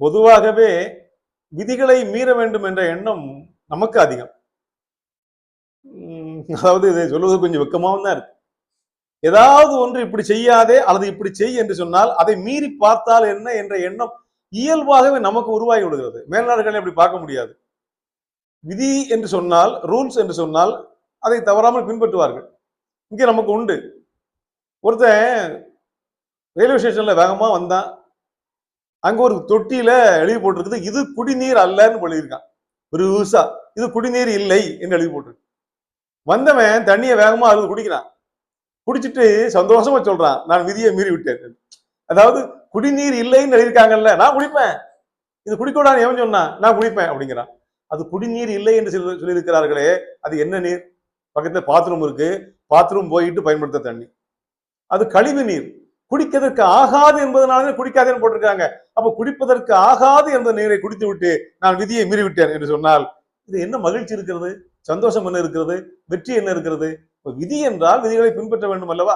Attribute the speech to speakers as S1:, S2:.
S1: பொதுவாகவே விதிகளை மீற வேண்டும் என்ற எண்ணம் நமக்கு அதிகம். அதாவது இதை சொல்வது கொஞ்சம் வெக்கமாவும் தான் இருக்கு. ஏதாவது ஒன்று இப்படி செய்யாதே அல்லது இப்படி செய் என்று சொன்னால் அதை மீறி பார்த்தால் என்ன என்ற எண்ணம் இயல்பாகவே நமக்கு உருவாகி விடுகிறது. மேல்நாடுகளை அப்படி பார்க்க முடியாது. விதி என்று சொன்னால், ரூல்ஸ் என்று சொன்னால் அதை தவறாமல் பின்பற்றுவார்கள். இங்கே நமக்கு உண்டு. ஒருத்தன் ரயில்வே ஸ்டேஷன்ல வேகமா வந்தான். அங்க ஒரு தொட்டியில எழுதி போட்டிருக்குது, இது குடிநீர் அல்லன்னு எழுதியிருக்கான். பெருசா இது குடிநீர் இல்லை என்று எழுதி போட்டிருக்கு. வந்தவன் தண்ணியை வேகமா அழுது குடிக்கிறான். குடிச்சிட்டு சந்தோஷமா சொல்றான், நான் விதியை மீறி விட்டேன். அதாவது குடிநீர் இல்லைன்னு எழுதியிருக்காங்கல்ல, நான் குடிப்பேன். இது குடிக்கூடாது எவன் சொன்னா, நான் குடிப்பேன் அப்படிங்கிறான். அது குடிநீர் இல்லை என்று சொல்லியிருக்கிறார்களே, அது என்ன நீர்? பக்கத்துல பாத்ரூம் இருக்கு, பாத்ரூம் போயிட்டு பயன்படுத்த தண்ணி. அது கழிவு நீர், குடிப்பதற்கு ஆகாது என்பதனால குடிக்காதேன்னு போட்டிருக்காங்க. அப்ப குடிப்பதற்கு ஆகாது என்ற நீரை குடித்து விட்டு நான் விதியை மீறிவிட்டேன் என்று சொன்னால் இது என்ன மகிழ்ச்சி இருக்கிறது? சந்தோஷம் என்ன இருக்கிறது? வெற்றி என்ன இருக்கிறது? விதி என்றால் விதிகளை பின்பற்ற வேண்டும் அல்லவா?